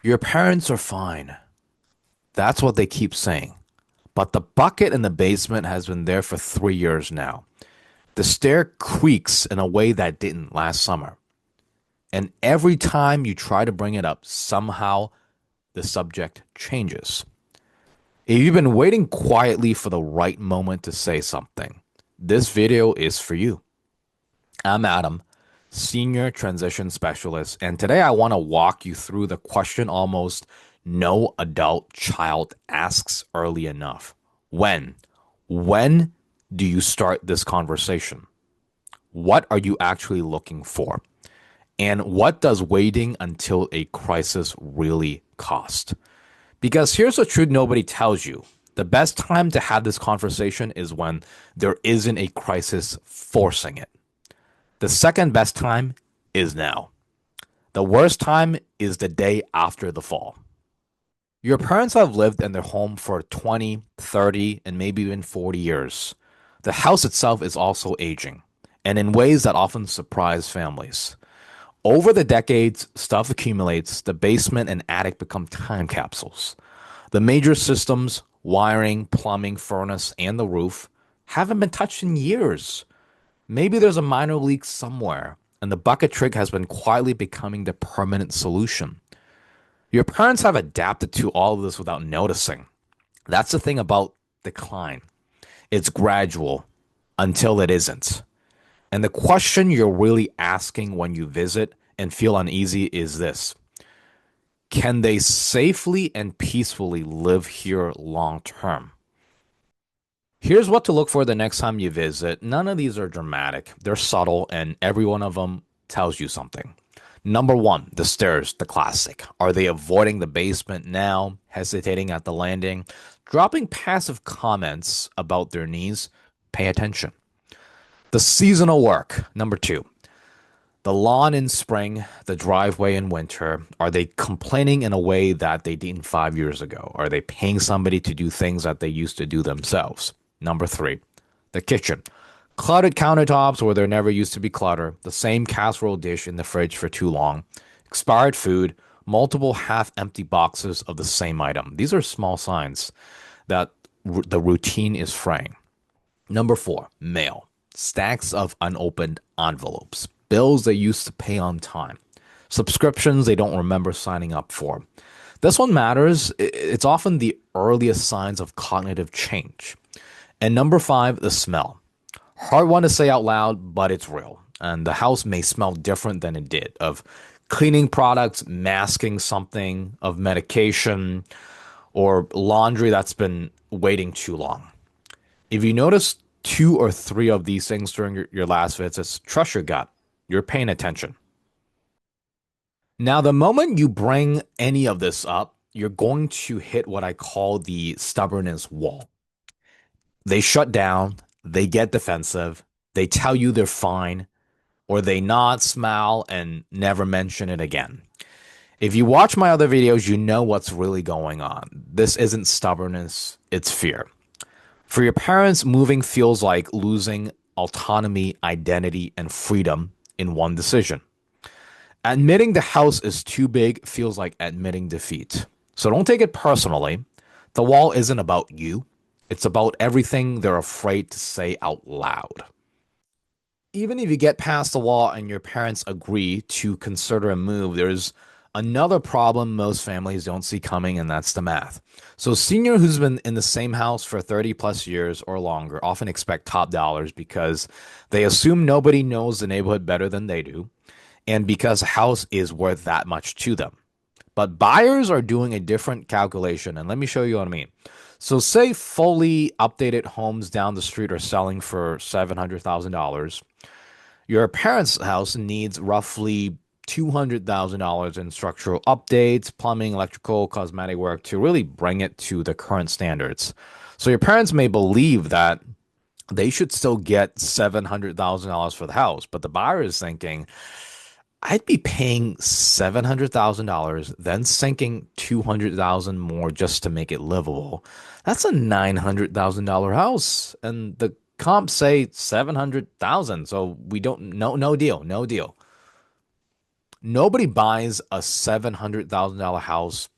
Your parents are fine. That's what they keep saying. But the bucket in the basement has been there for 3 years now. The stair creaks in a way that didn't last summer. And every time you try to bring it up, somehow the subject changes. If you've been waiting quietly for the right moment to say something, this video is for you. I'm Adam, Senior Transition Specialist, and today I want to walk you through the question almost no adult child asks early enough. When? When do you start this conversation? What are you actually looking for? And what does waiting until a crisis really cost? Because here's the truth nobody tells you. The best time to have this conversation is when there isn't a crisis forcing it. The second best time is now. The worst time is the day after the fall. Your parents have lived in their home for 20, 30, and maybe even 40 years. The house itself is also aging, and in ways that often surprise families. Over the decades, stuff accumulates, the basement and attic become time capsules. The major systems, wiring, plumbing, furnace, and the roof haven't been touched in years. Maybe there's a minor leak somewhere, and the bucket trick has been quietly becoming the permanent solution. Your parents have adapted to all of this without noticing. That's the thing about decline. It's gradual until it isn't. And the question you're really asking when you visit and feel uneasy is this: can they safely and peacefully live here long term? Here's what to look for the next time you visit. None of these are dramatic, they're subtle, and every one of them tells you something. Number one, the stairs, the classic. Are they avoiding the basement now, hesitating at the landing, dropping passive comments about their knees? Pay attention. The seasonal work. Number two, the lawn in spring, the driveway in winter. Are they complaining in a way that they didn't 5 years ago? Are they paying somebody to do things that they used to do themselves? Number three, the kitchen. Cluttered countertops where there never used to be clutter, the same casserole dish in the fridge for too long, expired food, multiple half empty boxes of the same item. These are small signs that the routine is fraying. Number four, mail. Stacks of unopened envelopes, bills they used to pay on time, subscriptions they don't remember signing up for. This one matters. It's often the earliest signs of cognitive change. And number five, the smell. Hard one to say out loud, but it's real. And the house may smell different than it did, of cleaning products masking something, of medication, or laundry that's been waiting too long. If you notice two or three of these things during your last visits, trust your gut. You're paying attention. Now, the moment you bring any of this up, you're going to hit what I call the stubbornness wall. They shut down, they get defensive, they tell you they're fine, or they nod, smile, and never mention it again. If you watch my other videos, you know what's really going on. This isn't stubbornness, it's fear. For your parents, moving feels like losing autonomy, identity, and freedom in one decision. Admitting the house is too big feels like admitting defeat. So don't take it personally. The wall isn't about you, it's about everything they're afraid to say out loud. Even if you get past the wall and your parents agree to consider a move, there's another problem most families don't see coming, and that's the math. So, senior who's been in the same house for 30 plus years or longer often expect top dollars because they assume nobody knows the neighborhood better than they do, and because a house is worth that much to them. But buyers are doing a different calculation, and let me show you what I mean. So, say fully updated homes down the street are selling for $700,000. Your parents' house needs roughly $200,000 in structural updates, plumbing, electrical, cosmetic work to really bring it to the current standards. So your parents may believe that they should still get $700,000 for the house, but the buyer is thinking, I'd be paying $700,000, then sinking 200,000 more just to make it livable. That's a $900,000 house, and the comps say 700,000. So we don't no deal, no deal. Nobody buys a $700,000 house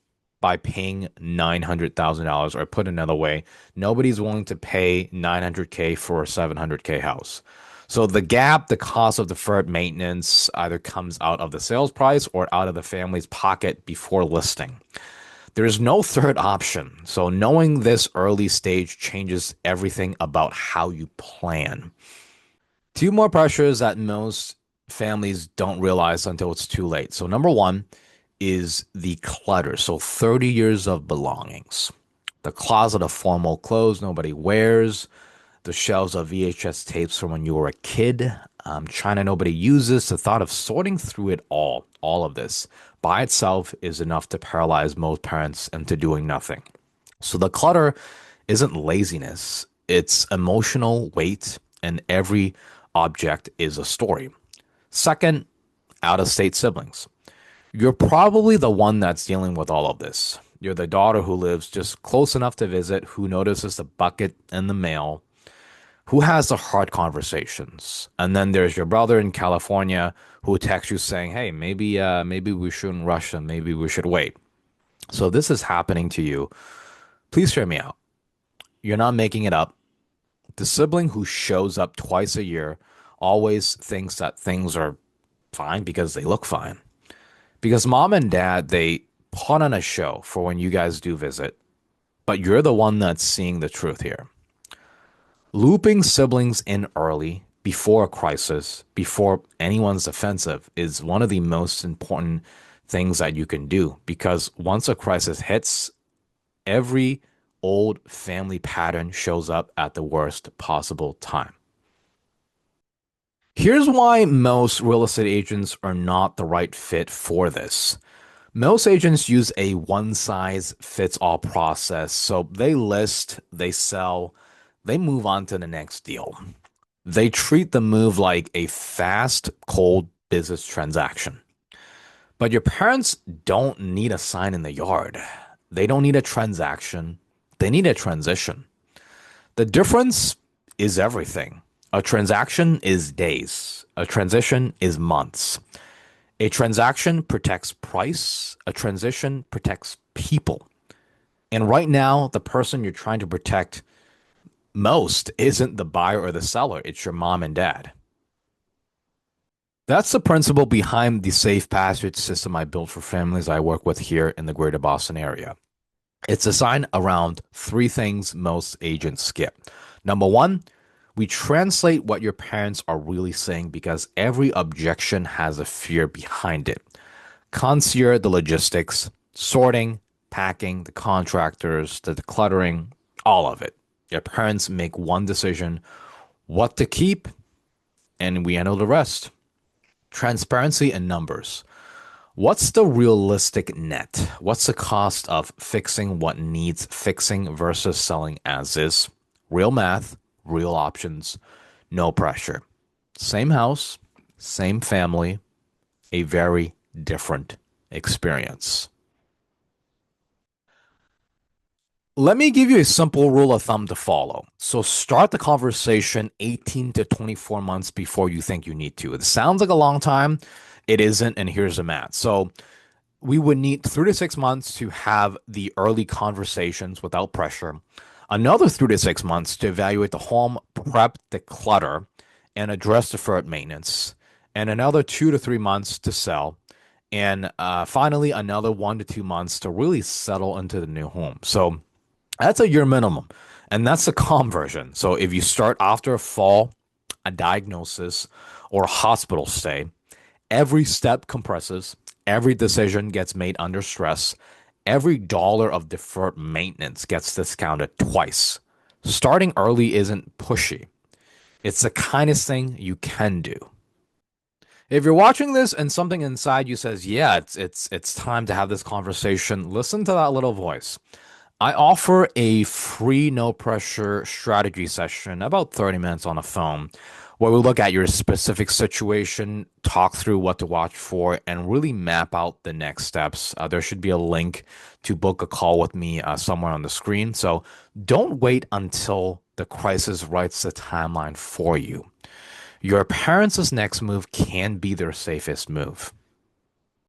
by paying $900,000, or put another way, nobody's willing to pay 900K for a 700K house. So the gap, the cost of deferred maintenance either comes out of the sales price or out of the family's pocket before listing. There's no third option. So knowing this early stage changes everything about how you plan. Two more pressures that most families don't realize until it's too late. So, number one is the clutter. So, 30 years of belongings, the closet of formal clothes nobody wears, the shelves of VHS tapes from when you were a kid, China nobody uses. The thought of sorting through it all of this by itself is enough to paralyze most parents into doing nothing. So, the clutter isn't laziness, it's emotional weight, and every object is a story. Second, out of state siblings. You're probably the one that's dealing with all of this. You're the daughter who lives just close enough to visit, who notices the bucket in the mail, who has the hard conversations. And then there's your brother in California who texts you saying, "Hey, maybe we shouldn't rush them. Maybe we should wait." So this is happening to you. Please hear me out. You're not making it up. The sibling who shows up twice a year always thinks that things are fine because they look fine. Because mom and dad, they put on a show for when you guys do visit, but you're the one that's seeing the truth here. Looping siblings in early, before a crisis, before anyone's offensive, is one of the most important things that you can do. Because once a crisis hits, every old family pattern shows up at the worst possible time. Here's why most real estate agents are not the right fit for this. Most agents use a one size fits all process. So they list, they sell, they move on to the next deal. They treat the move like a fast, cold business transaction. But your parents don't need a sign in the yard. They don't need a transaction. They need a transition. The difference is everything. A transaction is days. A transition is months. A transaction protects price. A transition protects people. And right now, the person you're trying to protect most isn't the buyer or the seller. It's your mom and dad. That's the principle behind the safe passage system I built for families I work with here in the greater Boston area. It's designed around three things most agents skip. Number one, we translate what your parents are really saying because every objection has a fear behind it. Concierge the logistics, sorting, packing, the contractors, the decluttering, all of it. Your parents make one decision, what to keep, and we handle the rest. Transparency and numbers. What's the realistic net? What's the cost of fixing what needs fixing versus selling as is? Real math, real options, no pressure. Same house, same family, a very different experience. Let me give you a simple rule of thumb to follow. So start the conversation 18 to 24 months before you think you need to. It sounds like a long time. It isn't, and here's the math. So we would need 3 to 6 months to have the early conversations without pressure. Another 3 to 6 months to evaluate the home, prep the clutter, and address deferred maintenance. And another 2 to 3 months to sell. And finally, another 1 to 2 months to really settle into the new home. So that's a year minimum. And that's the calm version. So if you start after a fall, a diagnosis, or a hospital stay, every step compresses, every decision gets made under stress, every dollar of deferred maintenance gets discounted twice. Starting early isn't pushy. It's the kindest thing you can do. If you're watching this and something inside you says, "Yeah, it's time to have this conversation," listen to that little voice. I offer a free, no pressure strategy session, about 30 minutes on the phone, where we look at your specific situation, talk through what to watch for, and really map out the next steps. There should be a link to book a call with me somewhere on the screen. So don't wait until the crisis writes the timeline for you. Your parents' next move can be their safest move.